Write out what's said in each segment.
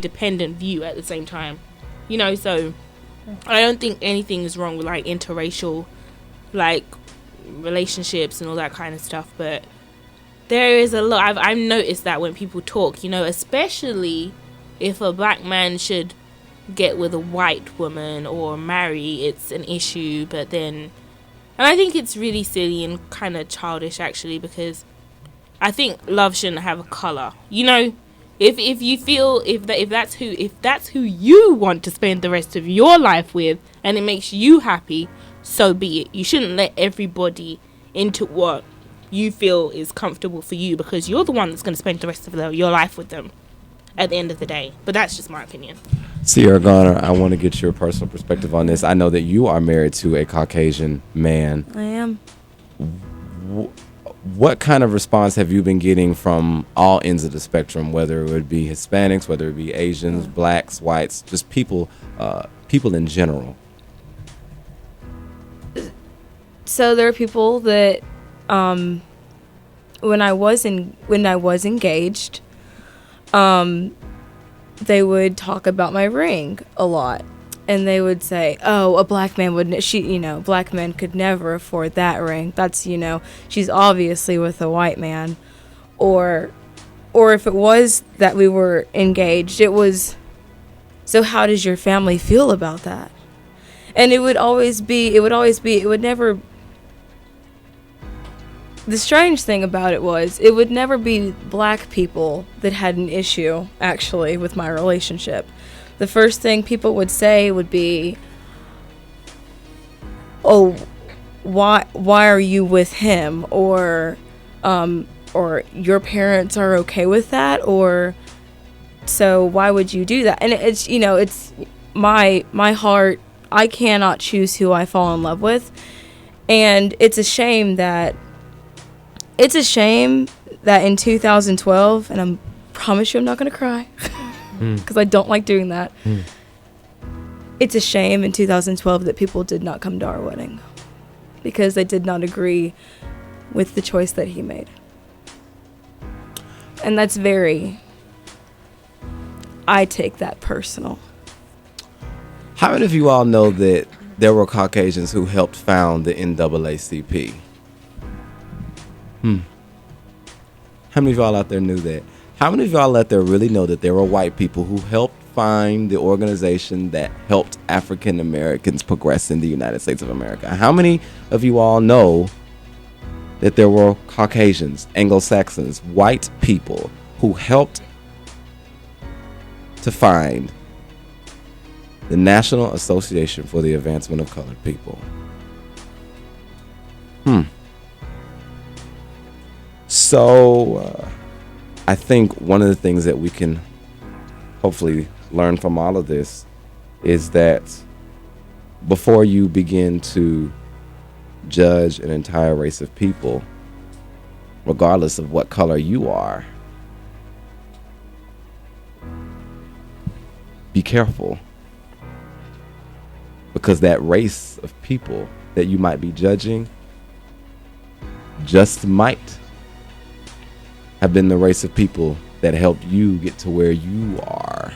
dependent view at the same time, so I don't think anything is wrong with like interracial like relationships and all that kind of stuff, but there is a lot. I've noticed that when people talk, especially if a black man should get with a white woman or marry, it's an issue. But then, and I think it's really silly and kind of childish actually, because I think love shouldn't have a color. If you feel if that's who you want to spend the rest of your life with, and it makes you happy, so be it. You shouldn't let everybody into what you feel is comfortable for you, because you're the one that's going to spend the rest of your life with them at the end of the day. But that's just my opinion. Sierra Garner, I want to get your personal perspective on this. I know that you are married to a Caucasian man. I am. What kind of response have you been getting from all ends of the spectrum, whether it would be Hispanics, whether it be Asians, blacks, whites, just people in general? So there are people that when I was engaged, they would talk about my ring a lot, and they would say, "Oh, a black man wouldn't. Black men could never afford that ring. That's she's obviously with a white man," or if it was that we were engaged, it was, "So how does your family feel about that?" And it would never. The strange thing about it was, it would never be black people that had an issue, actually, with my relationship. The first thing people would say would be, "Oh, why are you with him?" Or your parents are okay with that? Or, "So why would you do that?" And it's my heart. I cannot choose who I fall in love with. And it's a shame that in 2012, and I promise you I'm not going to cry, because I don't like doing that. It's a shame in 2012 that people did not come to our wedding, because they did not agree with the choice that he made. And that's I take that personal. How many of you all know that there were Caucasians who helped found the NAACP? How many of y'all out there knew that? How many of y'all out there really know that there were white people who helped find the organization that helped African Americans progress in the United States of America? How many of you all know that there were Caucasians, Anglo-Saxons, white people who helped to find the National Association for the Advancement of Colored People? So I think one of the things that we can hopefully learn from all of this is that before you begin to judge an entire race of people, regardless of what color you are, be careful, because that race of people that you might be judging just might have been the race of people that helped you get to where you are.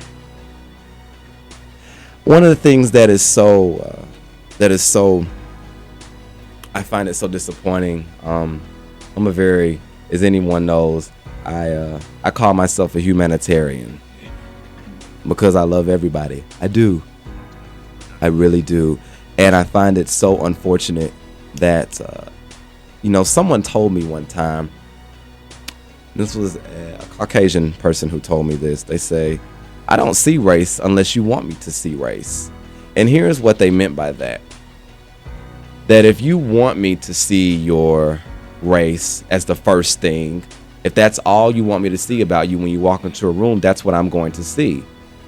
One of the things that is so, I find it so disappointing. As anyone knows, I call myself a humanitarian because I love everybody. I do. I really do. And I find it so unfortunate that, someone told me one time, this was a Caucasian person who told me this. They say, "I don't see race unless you want me to see race." And here's what they meant by that. That if you want me to see your race as the first thing, if that's all you want me to see about you when you walk into a room, that's what I'm going to see.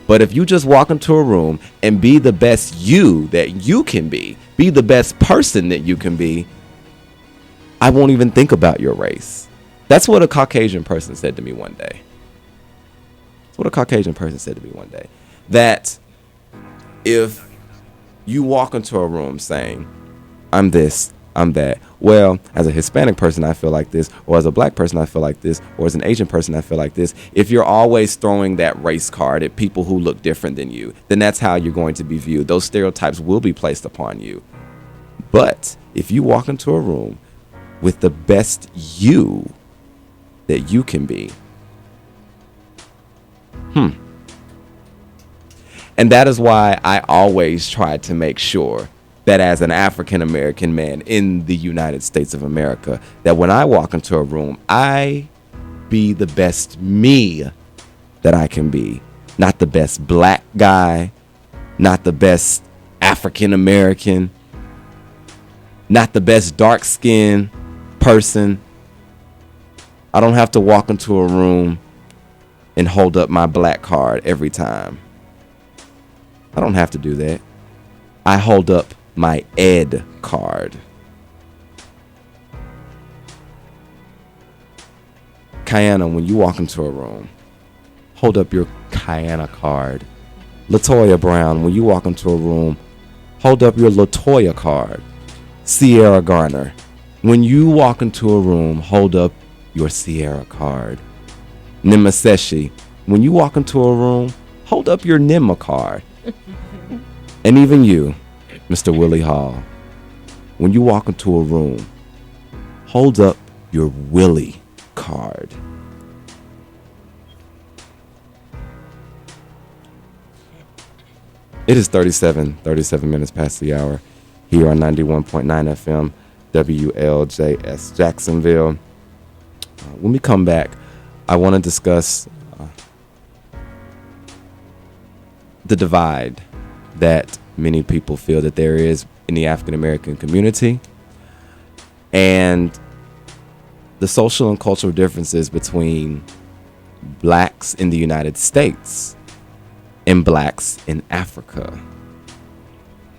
But if you just walk into a room and be the best you that you can be the best person that you can be, I won't even think about your race. That's what a Caucasian person said to me one day. That if you walk into a room saying, "I'm this, I'm that," well, as a Hispanic person, I feel like this, or as a black person, I feel like this, or as an Asian person, I feel like this. If you're always throwing that race card at people who look different than you, then that's how you're going to be viewed. Those stereotypes will be placed upon you. But if you walk into a room with the best you that you can be, and that is why I always try to make sure that as an African American man in the United States of America, that when I walk into a room, I be the best me that I can be. Not the best black guy, not the best African American, not the best dark skinned person. I don't have to walk into a room and hold up my black card every time. I don't have to do that. I hold up my ed card. Kiana, when you walk into a room, hold up your Kiana card. Latoya Brown, when you walk into a room, hold up your Latoya card. Sierra Garner, when you walk into a room, hold up your Sierra card. Nima Seshi, when you walk into a room, hold up your Nima card. And even you, Mr. Willie Hall, when you walk into a room, hold up your Willie card. It is 37 minutes past the hour here on 91.9 FM, WLJS Jacksonville. When we come back, I want to discuss the divide that many people feel that there is in the African American community, and the social and cultural differences between blacks in the United States and blacks in Africa.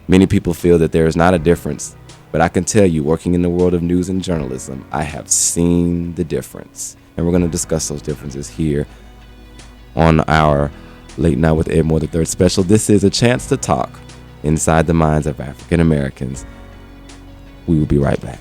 Many people feel that there is not a difference, but I can tell you, working in the world of news and journalism, I have seen the difference. And we're going to discuss those differences here on our Late Night with Ed Moore III special. This is a chance to talk inside the minds of African Americans. We will be right back.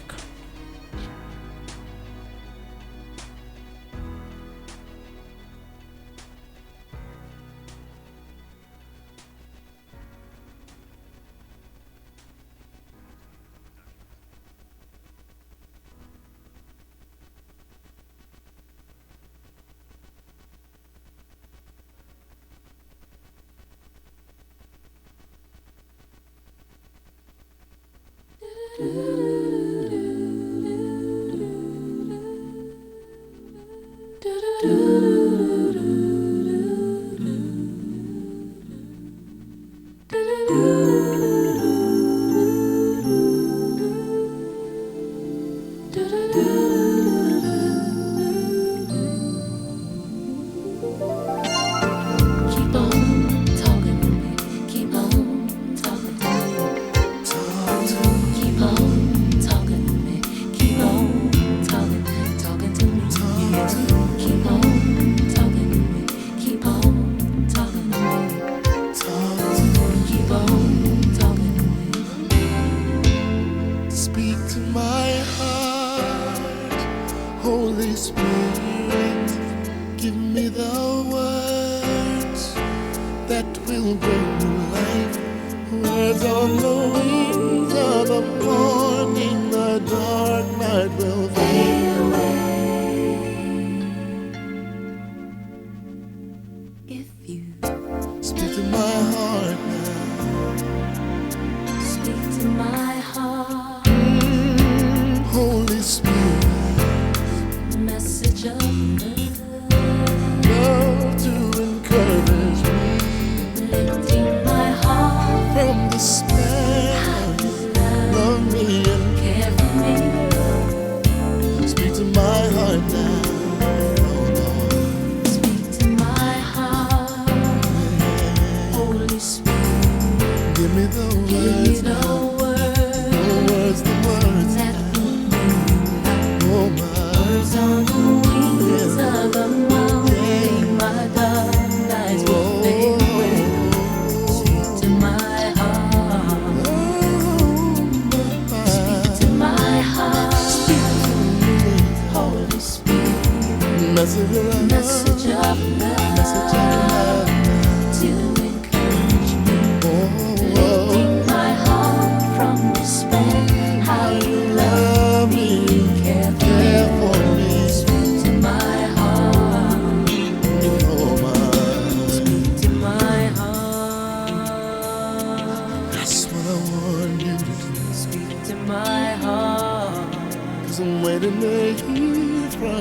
Speak to my heart.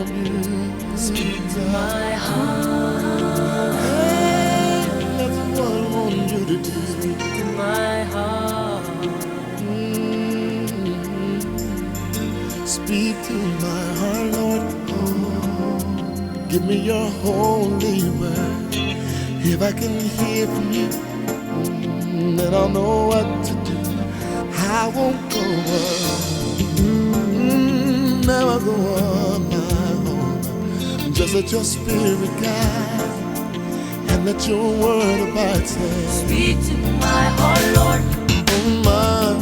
love you. Speak to my heart. That's what I want you to do. Speak to my heart. Speak to my heart, Lord. Oh, give me your holy word. If I can hear from you, then I'll know what to do. I won't go on. Never go on my own. Just let your spirit guide and let your word abide. Speak to my heart, Lord. Oh my,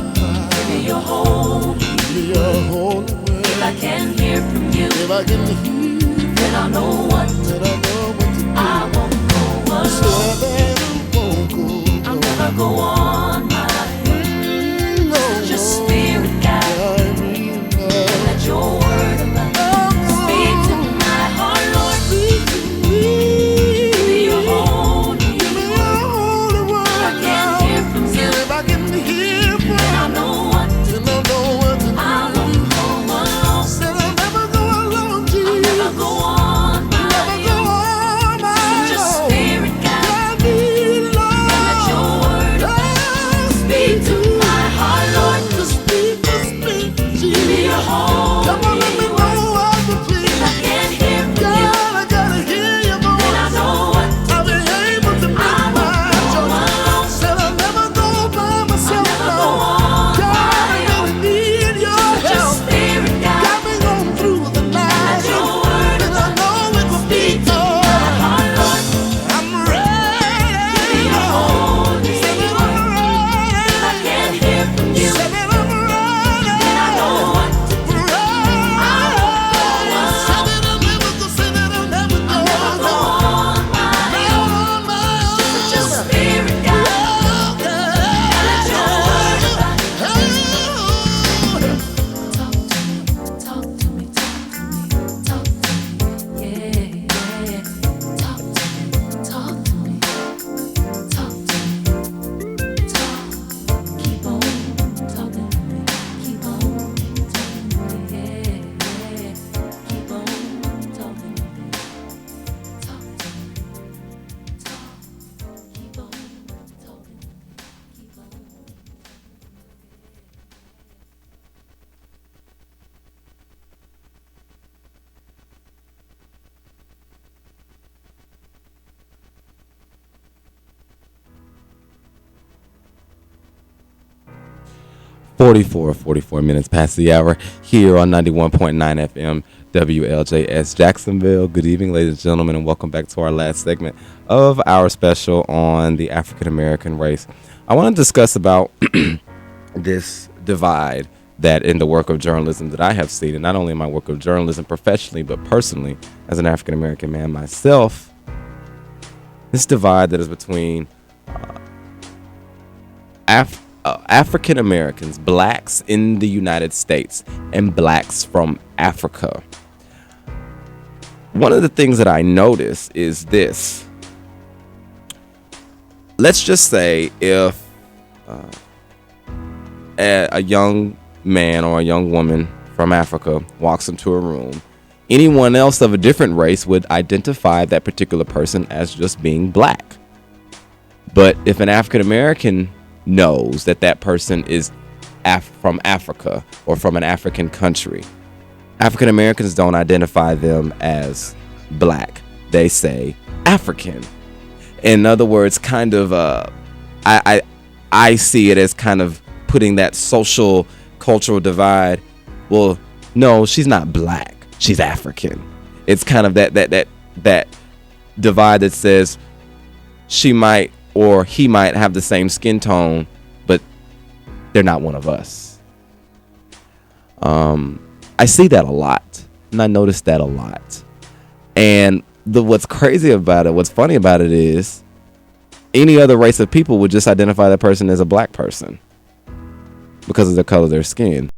give me your holy, give me your holy word. If I can hear from you, if I can hear, then I'll know what to do. I won't go alone. I'll never go on my own. No, just spirit guide and let your word abide. Speak to my heart, Lord. Give me your holy word. If I can't hear from you, if I can hear from you, then I'll know what to do. I won't go alone. Said I'll never go alone, Jesus. I'll never go on my own. So just spirit guide me, Lord, and let your word abide. Speak to my heart, Lord. Speak, Jesus. Give me your holy word. Come on, let me know what to please. If I can't hear from you, God, I gotta hear your voice. Then I know what to do. I'll be able to make my choice. Said I'll never go by myself. I'll never go on. God, I really need your help. Just spirit guide. Got me going through the night. Let your word and I know it will be good. I'm ready. Give me your holy word. If I can't hear from you, then I know what to do. I won't go alone. I'll never go on my own. So just spirit guide and let your word abide. Talk to me, talk to me, yeah. Talk to me, talk to me. Keep on talking to me, keep on talking to me, yeah. Keep on talking to me, talk to me, keep on talking to me, keep on. 44 minutes past the hour here on 91.9 FM WLJS Jacksonville. Good evening, ladies and gentlemen, and welcome back to our last segment of our special on the African American race. I want to discuss about this divide that in the work of journalism that I have seen, and not only in my work of journalism professionally, but personally as an African American man myself, this divide that is between African Americans, blacks in the United States, and blacks from Africa. One of the things that I notice is this. Let's just say if a young man or a young woman from Africa walks into a room, anyone else of a different race would identify that particular person as just being black. But if an African American knows that that person is from Africa or from an African country, African Americans don't identify them as black. They say African. In other words, kind of, I see it as kind of putting that social cultural divide. Well, no, she's not black. She's African. It's kind of that divide that says she might or he might have the same skin tone, but they're not one of us. I see that a lot, and I notice that a lot. And what's crazy about it, what's funny about it is any other race of people would just identify that person as a black person because of the color of their skin.